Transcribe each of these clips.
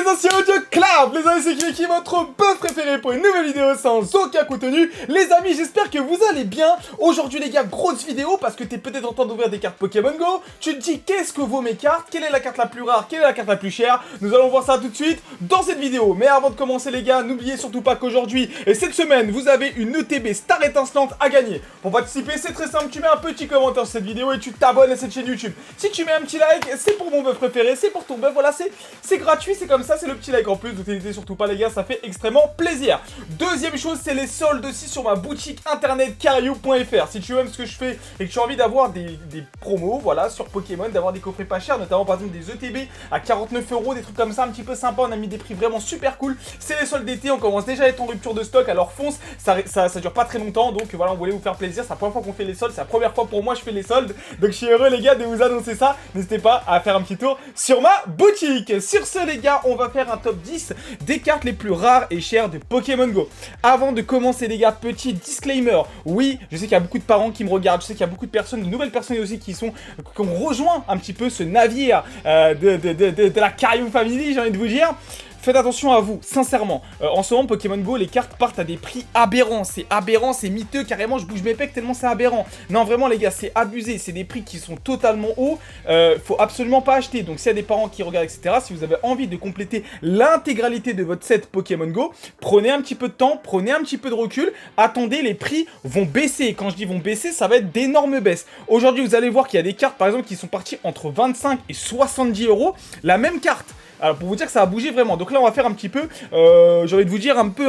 anciens audio-clap, les amis, c'est qui est votre buzz préféré pour une nouvelle vidéo sans aucun contenu. Les amis, j'espère que vous allez bien. Aujourd'hui les gars, grosse vidéo parce que t'es peut-être en train d'ouvrir des cartes Pokémon Go. Tu te dis qu'est-ce que vaut mes cartes, quelle est la carte la plus rare, quelle est la carte la plus chère. Nous allons voir ça tout de suite dans cette vidéo. Mais avant de commencer les gars, n'oubliez surtout pas qu'aujourd'hui et cette semaine, vous avez une ETB Star étincelante à gagner. Pour participer, c'est très simple, tu mets un petit commentaire sur cette vidéo et tu t'abonnes à cette chaîne YouTube. Si tu mets un petit like, c'est pour mon bœuf préféré, c'est pour ton bœuf, voilà, c'est gratuit, c'est comme ça, c'est le petit like en plus, donc n'hésitez surtout pas les gars, ça fait extrêmement plaisir. Deuxième chose, c'est les soldes aussi sur ma boutique internet Cario.fr. Si tu aimes ce que je fais et que tu as envie d'avoir des promos, voilà, sur Pokémon, d'avoir des coffrets pas chers, notamment par exemple des ETB à 49 €, des trucs comme ça, un petit peu sympa, on a mis des prix vraiment super cool. C'est les soldes d'été, on commence déjà à être en rupture de stock, alors fonce, ça dure pas très longtemps, donc voilà, on voulait vous faire plaisir, c'est la première fois qu'on fait les soldes, c'est la première fois pour moi je fais les soldes, donc je suis heureux les gars de vous annoncer ça. N'hésitez pas à faire un petit tour sur ma boutique. Sur ce les gars, on va faire un top 10 des cartes les plus rares et chères de Pokémon Go. Avant de commencer les gars, petit disclaimer. Oui, je sais qu'il y a beaucoup de parents qui me regardent, je sais qu'il y a beaucoup de personnes, de nouvelles personnes aussi qui ont rejoint un petit peu ce navire de la Cario Family, j'ai envie de vous dire. Faites attention à vous, sincèrement. En ce moment, Pokémon Go, les cartes partent à des prix aberrants. C'est aberrant, c'est miteux, carrément, je bouge mes pecs tellement c'est aberrant. Non, vraiment, les gars, c'est abusé. C'est des prix qui sont totalement hauts. Faut absolument pas acheter. Donc, s'il y a des parents qui regardent, etc., si vous avez envie de compléter l'intégralité de votre set Pokémon Go, prenez un petit peu de temps, prenez un petit peu de recul. Attendez, les prix vont baisser. Quand je dis vont baisser, ça va être d'énormes baisses. Aujourd'hui, vous allez voir qu'il y a des cartes, par exemple, qui sont parties entre 25 et 70 €. La même carte. Alors pour vous dire que ça a bougé vraiment, donc là on va faire un petit peu, j'ai envie de vous dire un peu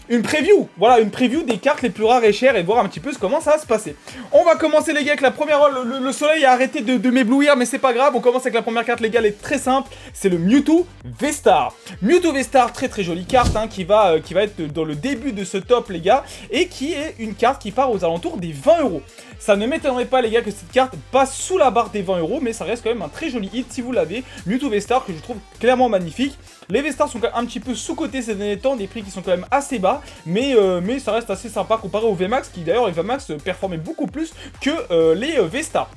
une preview, voilà, une preview des cartes les plus rares et chères et voir un petit peu comment ça va se passer. On va commencer les gars avec la première, le soleil a arrêté de m'éblouir mais c'est pas grave, on commence avec la première carte les gars, elle est très simple, c'est le Mewtwo V-Star. Mewtwo V-Star, très très jolie carte hein, qui va être dans le début de ce top les gars, et qui est une carte qui part aux alentours des 20 €. Ça ne m'étonnerait pas les gars que cette carte passe sous la barre des 20 €, mais ça reste quand même un très joli hit si vous l'avez. Mewtwo V-Star que je trouve clairement magnifique. Les V-Stars sont quand même un petit peu sous-cotés ces derniers temps, des prix qui sont quand même assez bas, mais ça reste assez sympa comparé aux VMAX, qui d'ailleurs les VMAX performaient beaucoup plus que les V-Stars.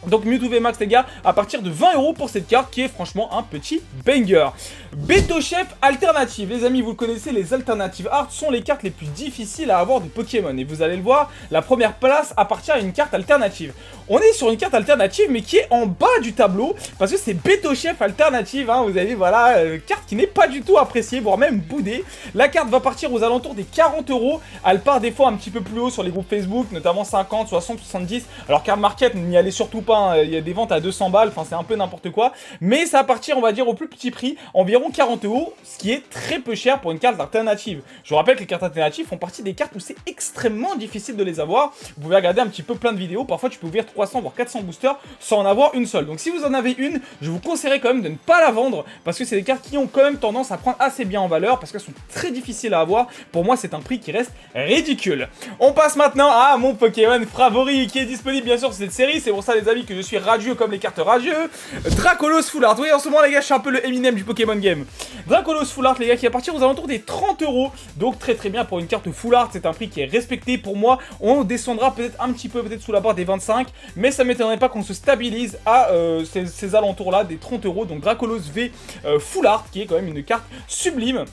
Donc Mewtwo VMAX les gars, à partir de 20 € pour cette carte qui est franchement un petit banger. Betochef alternative, les amis vous le connaissez, les alternatives art sont les cartes les plus difficiles à avoir de Pokémon. Et vous allez le voir, la première place appartient à une carte alternative. On est sur une carte alternative mais qui est en bas du tableau, parce que c'est Betochef alternative, hein, vous avez voilà, carte qui n'est pas du tout appréciée, voire même boudée. La carte va partir aux alentours des 40 €, elle part des fois un petit peu plus haut sur les groupes Facebook, notamment 50, 60, 70, alors Card Market n'y allait surtout pas. Il y a des ventes à 200 balles, enfin c'est un peu n'importe quoi. Mais ça va partir, on va dire, au plus petit prix, environ 40 €, ce qui est très peu cher pour une carte alternative. Je vous rappelle que les cartes alternatives font partie des cartes où c'est extrêmement difficile de les avoir. Vous pouvez regarder un petit peu plein de vidéos, parfois tu peux ouvrir 300 voire 400 boosters sans en avoir une seule. Donc si vous en avez une, je vous conseillerais quand même de ne pas la vendre, parce que c'est des cartes qui ont quand même tendance à prendre assez bien en valeur, parce qu'elles sont très difficiles à avoir. Pour moi c'est un prix qui reste ridicule. On passe maintenant à mon Pokémon favori, qui est disponible bien sûr sur cette série, c'est pour ça les amis que je suis radieux comme les cartes radieux. Dracolos Full Art. Oui, en ce moment les gars, je suis un peu le Eminem du Pokémon Game. Dracolos Full Art les gars, qui va partir aux alentours des 30 €. Donc très très bien pour une carte Full Art, c'est un prix qui est respecté. Pour moi, on descendra peut-être un petit peu peut-être sous la barre des 25, mais ça m'étonnerait pas qu'on se stabilise à ces alentours là des 30 €. Donc Dracolos V Full Art, qui est quand même une carte sublime.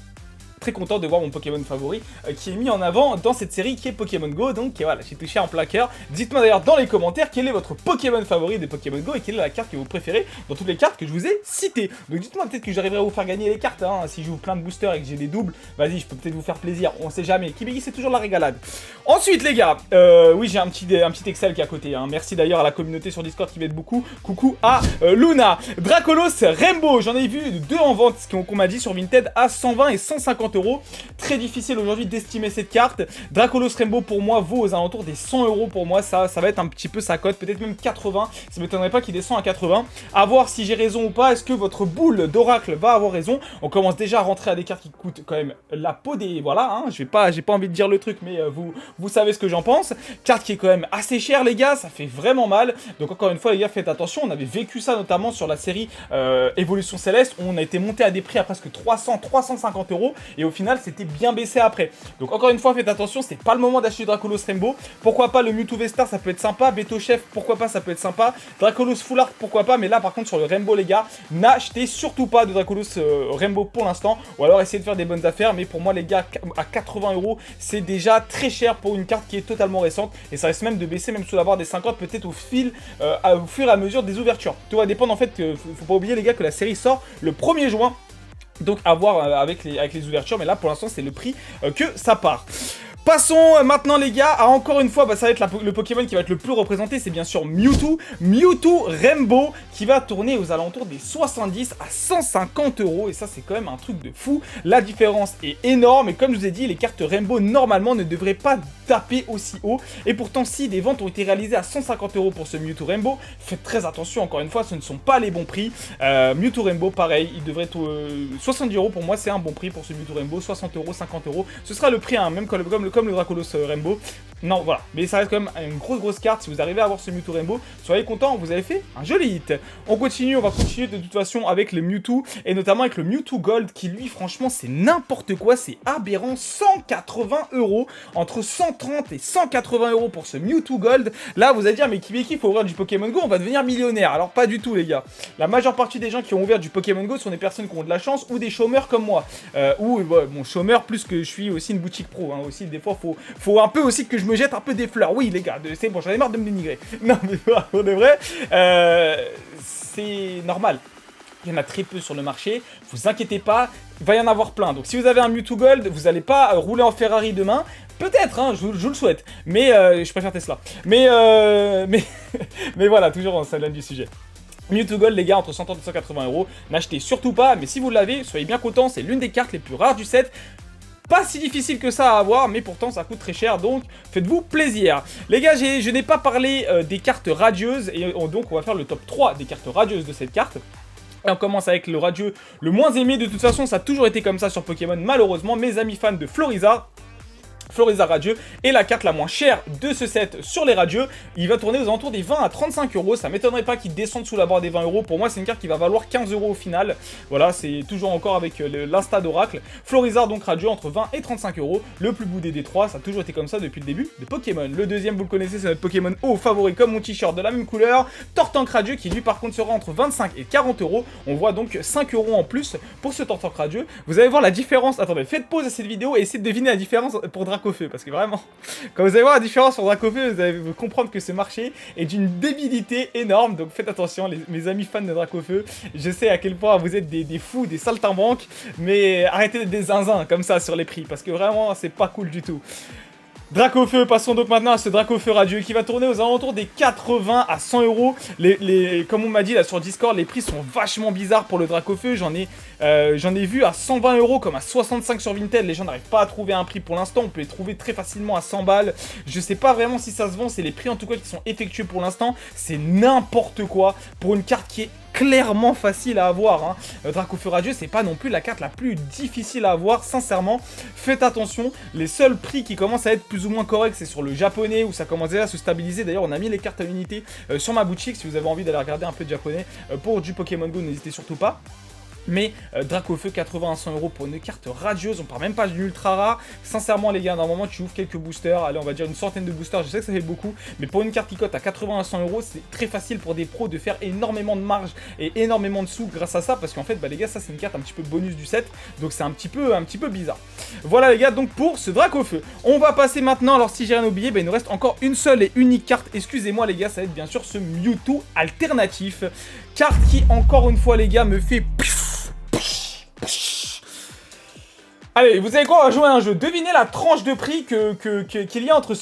Très content de voir mon Pokémon favori qui est mis en avant dans cette série qui est Pokémon Go, donc voilà, j'ai touché un plein cœur. Dites-moi d'ailleurs dans les commentaires quel est votre Pokémon favori de Pokémon Go et quelle est la carte que vous préférez dans toutes les cartes que je vous ai citées. Donc dites-moi, peut-être que j'arriverai à vous faire gagner les cartes, hein. Si j'ouvre plein de boosters et que j'ai des doubles, vas-y, je peux peut-être vous faire plaisir, on sait jamais. Kibegi, c'est toujours la régalade. Ensuite les gars, oui j'ai un petit Excel qui est à côté, hein. Merci d'ailleurs à la communauté sur Discord qui m'aide beaucoup. Coucou à Luna. Dracolos Rainbow, j'en ai vu deux en vente qu'on m'a dit sur Vinted à 120 et 150 €. Très difficile aujourd'hui d'estimer cette carte. Dracolos Rainbow pour moi vaut aux alentours des 100 € pour moi, ça va être un petit peu sa cote, peut-être même 80, ça m'étonnerait pas qu'il descende à 80. À voir si j'ai raison ou pas, est-ce que votre boule d'oracle va avoir raison. On commence déjà à rentrer à des cartes qui coûtent quand même la peau des... Voilà, hein, j'ai pas envie de dire le truc, mais vous savez ce que j'en pense. Carte qui est quand même assez chère les gars, ça fait vraiment mal. Donc encore une fois les gars, faites attention, on avait vécu ça notamment sur la série Évolution Céleste, où on a été monté à des prix à presque 300, 350 €, et au final c'était bien baissé après. Donc encore une fois faites attention, c'est pas le moment d'acheter du Dracolos Rainbow. Pourquoi pas le Mewtwo V-Star, ça peut être sympa. Beto Chef, pourquoi pas, ça peut être sympa. Dracolos Full Art, pourquoi pas. Mais là par contre sur le Rainbow les gars, n'achetez surtout pas de Dracolos Rainbow pour l'instant. Ou alors essayez de faire des bonnes affaires. Mais pour moi les gars, à 80 € c'est déjà très cher pour une carte qui est totalement récente. Et ça risque même de baisser même sous la barre des 50 peut-être au fur et à mesure des ouvertures. Tout va dépendre en fait, faut pas oublier les gars que la série sort le 1er juin. Donc à voir avec les ouvertures, mais là pour l'instant c'est le prix que ça part. Passons maintenant les gars à encore une fois, ça va être le Pokémon qui va être le plus représenté, c'est bien sûr Mewtwo. Mewtwo Rainbow qui va tourner aux alentours des 70 à 150 € et ça c'est quand même un truc de fou. La différence est énorme et comme je vous ai dit, les cartes Rainbow normalement ne devraient pas taper aussi haut. Et pourtant si des ventes ont été réalisées à 150 € pour ce Mewtwo Rainbow, faites très attention encore une fois, ce ne sont pas les bons prix. Mewtwo Rainbow pareil, il devrait être 70 € pour moi, c'est un bon prix pour ce Mewtwo Rainbow, 60 €, 50 €. Ce sera le prix, hein, même comme le Dracolos Rainbow. Non, voilà. Mais ça reste quand même une grosse carte. Si vous arrivez à avoir ce Mewtwo Rainbow, soyez content, vous avez fait un joli hit. On va continuer de toute façon avec les Mewtwo, et notamment avec le Mewtwo Gold, qui lui, franchement, c'est n'importe quoi. C'est aberrant. 180 €. Entre 130 et 180 € pour ce Mewtwo Gold. Là, vous allez dire, mais qui faut ouvrir du Pokémon Go, on va devenir millionnaire. Alors, pas du tout, les gars. La majeure partie des gens qui ont ouvert du Pokémon Go sont des personnes qui ont de la chance ou des chômeurs comme moi. Bon, chômeur plus que je suis aussi une boutique pro. Hein, aussi, des fois, faut un peu aussi que je me jette un peu des fleurs. Oui, les gars, c'est bon, j'en ai marre de me dénigrer. Non, mais pour de vrai, c'est normal. Il y en a très peu sur le marché, vous inquiétez pas, il va y en avoir plein. Donc si vous avez un Mewtwo Gold, vous n'allez pas rouler en Ferrari demain. Peut-être, hein, je vous le souhaite. Mais je préfère Tesla. Mais voilà, toujours en salle du sujet. Mewtwo Gold les gars, entre 130 et 180 €, n'achetez surtout pas, mais si vous l'avez, soyez bien contents, c'est l'une des cartes les plus rares du set. Pas si difficile que ça à avoir, mais pourtant ça coûte très cher, donc faites-vous plaisir. Les gars, je n'ai pas parlé des cartes radieuses, et donc on va faire le top 3 des cartes radieuses de cette carte. Et on commence avec le radieux le moins aimé, de toute façon ça a toujours été comme ça sur Pokémon, malheureusement, mes amis fans de Florizard radieux est la carte la moins chère de ce set sur les radieux. Il va tourner aux alentours des 20 à 35 €. Ça m'étonnerait pas qu'il descende sous la barre des 20 €. Pour moi, c'est une carte qui va valoir 15 € au final. Voilà, c'est toujours encore avec l'insta d'Oracle. Florizard donc radieux entre 20 et 35 €. Le plus boudé des trois, ça a toujours été comme ça depuis le début de Pokémon. Le deuxième, vous le connaissez, c'est notre Pokémon haut favori comme mon t-shirt de la même couleur. Tortank radieux qui lui par contre sera entre 25 et 40 €. On voit donc 5 € en plus pour ce Tortank radieux. Vous allez voir la différence. Attendez, faites pause à cette vidéo et essayez de deviner la différence pour Dracofeu. Parce que vraiment, quand vous allez voir la différence sur Dracofeu, vous allez comprendre que ce marché est d'une débilité énorme. Donc faites attention, mes amis fans de Dracofeu. Je sais à quel point vous êtes des fous, des saltimbanques. Mais arrêtez d'être des zinzins comme ça sur les prix. Parce que vraiment, c'est pas cool du tout. Dracofeu, passons donc maintenant à ce Dracofeu radieux qui va tourner aux alentours des 80 à 100 €. Comme on m'a dit là sur Discord, les prix sont vachement bizarres pour le Dracofeu. J'en ai vu à 120 € comme à 65 sur Vinted. Les gens n'arrivent pas à trouver un prix pour l'instant. On peut les trouver très facilement à 100 balles. Je sais pas vraiment si ça se vend. C'est les prix en tout cas qui sont effectués pour l'instant. C'est n'importe quoi pour une carte qui est clairement facile à avoir. Hein. Dracofeu radieux, c'est pas non plus la carte la plus difficile à avoir, sincèrement. Faites attention, les seuls prix qui commencent à être plus ou moins corrects, c'est sur le japonais, où ça commence déjà à se stabiliser. D'ailleurs, on a mis les cartes à unité sur ma boutique, si vous avez envie d'aller regarder un peu de japonais pour du Pokémon Go, n'hésitez surtout pas. Mais Dracofeu 80 à 100 € pour une carte radieuse, on part même pas d'une ultra rare. Sincèrement les gars, normalement tu ouvres quelques boosters, allez on va dire une centaine de boosters, je sais que ça fait beaucoup, mais pour une carte qui cote à 80 à 100 €, c'est très facile pour des pros de faire énormément de marge et énormément de sous grâce à ça, parce qu'en fait bah les gars, ça c'est une carte un petit peu bonus du set, donc c'est un petit peu bizarre. Voilà les gars, donc pour ce Dracofeu, on va passer maintenant, alors si j'ai rien oublié, bah, il nous reste encore une seule et unique carte, excusez-moi les gars, ça va être bien sûr ce Mewtwo alternatif, carte qui encore une fois les gars me fait... Allez, vous savez quoi, on va jouer à un jeu. Devinez la tranche de prix qu'il y a entre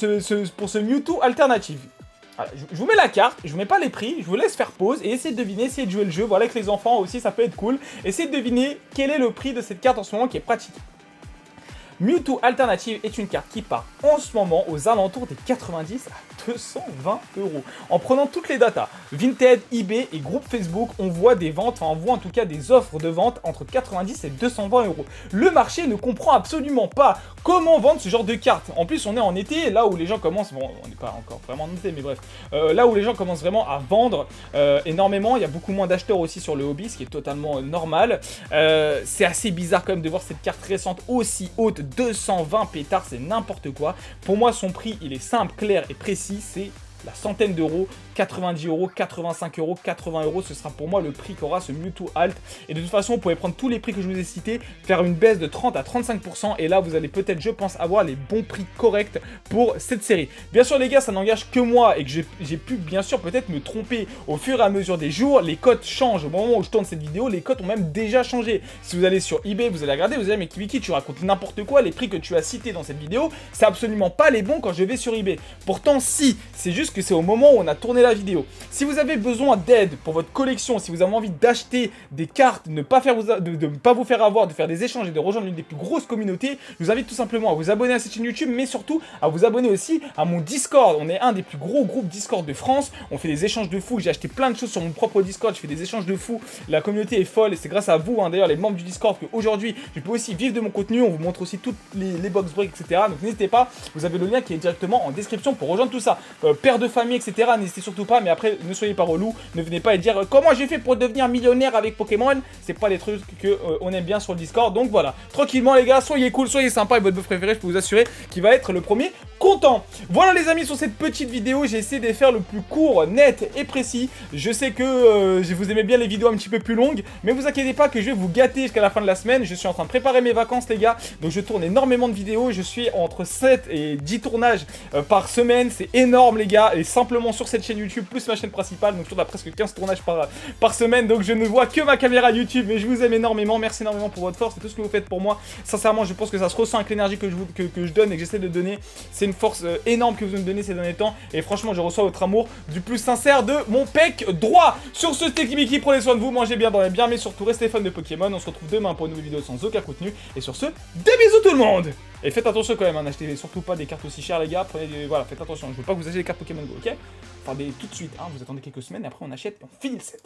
pour ce Mewtwo alternatif. Voilà, je vous mets la carte, je vous mets pas les prix, je vous laisse faire pause et essayez de deviner, essayez de jouer le jeu. Voilà, avec les enfants aussi, ça peut être cool. Essayez de deviner quel est le prix de cette carte en ce moment qui est pratique. Mewtwo Alternative est une carte qui part en ce moment aux alentours des 90 à 220 €. En prenant toutes les datas, Vinted, eBay et groupe Facebook, on voit des ventes, enfin on voit en tout cas des offres de vente entre 90 et 220 €. Le marché ne comprend absolument pas comment vendre ce genre de cartes. En plus, on est en été, là où les gens commencent, bon, on n'est pas encore vraiment en été, mais bref, là où les gens commencent vraiment à vendre énormément, il y a beaucoup moins d'acheteurs aussi sur le hobby, ce qui est totalement normal. C'est assez bizarre quand même de voir cette carte récente aussi haute, 220 pétards, c'est n'importe quoi. Pour moi, son prix, il est simple, clair et précis, c'est la centaine d'euros, 90 €, 85 €, 80 €, ce sera pour moi le prix qu'aura ce Mewtwo Alt. Et de toute façon, vous pouvez prendre tous les prix que je vous ai cités, faire une baisse de 30 à 35%, et là, vous allez peut-être, je pense, avoir les bons prix corrects pour cette série. Bien sûr, les gars, ça n'engage que moi, et que j'ai pu, bien sûr, peut-être me tromper au fur et à mesure des jours. Les cotes changent. Au moment où je tourne cette vidéo, les cotes ont même déjà changé. Si vous allez sur eBay, vous allez regarder, vous allez dire, mais Kibiki, tu racontes n'importe quoi, les prix que tu as cités dans cette vidéo, c'est absolument pas les bons quand je vais sur eBay. Pourtant, si, c'est juste que c'est au moment où on a tourné la vidéo. Si vous avez besoin d'aide pour votre collection, si vous avez envie d'acheter des cartes, de ne pas vous faire avoir, de faire des échanges et de rejoindre l'une des plus grosses communautés, je vous invite tout simplement à vous abonner à cette chaîne YouTube, mais surtout à vous abonner aussi à mon Discord. On est un des plus gros groupes Discord de France. On fait des échanges de fou. J'ai acheté plein de choses sur mon propre Discord. Je fais des échanges de fou. La communauté est folle et c'est grâce à vous, hein, d'ailleurs, les membres du Discord, qu'aujourd'hui, je peux aussi vivre de mon contenu. On vous montre aussi toutes les box breaks, etc. Donc n'hésitez pas. Vous avez le lien qui est directement en description pour rejoindre tout ça. Père de famille, etc. N'hésitez surtout pas. Mais après, ne soyez pas relou. Ne venez pas et dire comment j'ai fait pour devenir millionnaire avec Pokémon. C'est pas les trucs que on aime bien sur le Discord. Donc voilà. Tranquillement, les gars. Soyez cool, soyez sympa. Et votre bœuf préféré, je peux vous assurer qu'il va être le premier content. Voilà, les amis, sur cette petite vidéo, j'ai essayé de faire le plus court, net et précis. Je sais que vous aimez bien les vidéos un petit peu plus longues, mais vous inquiétez pas que je vais vous gâter jusqu'à la fin de la semaine. Je suis en train de préparer mes vacances, les gars, donc je tourne énormément de vidéos. Je suis entre 7 et 10 tournages par semaine, c'est énorme, les gars, et simplement sur cette chaîne YouTube, plus ma chaîne principale, donc je tourne à presque 15 tournages par semaine, donc je ne vois que ma caméra YouTube, mais je vous aime énormément. Merci énormément pour votre force et tout ce que vous faites pour moi. Sincèrement, je pense que ça se ressent avec l'énergie que je donne et que j'essaie de donner. C'est une force énorme que vous me donnez ces derniers temps, et franchement, je reçois votre amour du plus sincère de mon pec droit. Sur ce, c'était Kibiki, prenez soin de vous, mangez bien, dormez bien, mais surtout restez fans de Pokémon. On se retrouve demain pour une nouvelle vidéo sans aucun contenu, et sur ce, des bisous tout le monde. Et faites attention quand même, hein, n'achetez surtout pas des cartes aussi chères, les gars. Voilà, faites attention, je veux pas que vous achetiez des cartes Pokémon Go, ok? Enfin, tout de suite, hein, vous attendez quelques semaines et après on achète et on finit le set.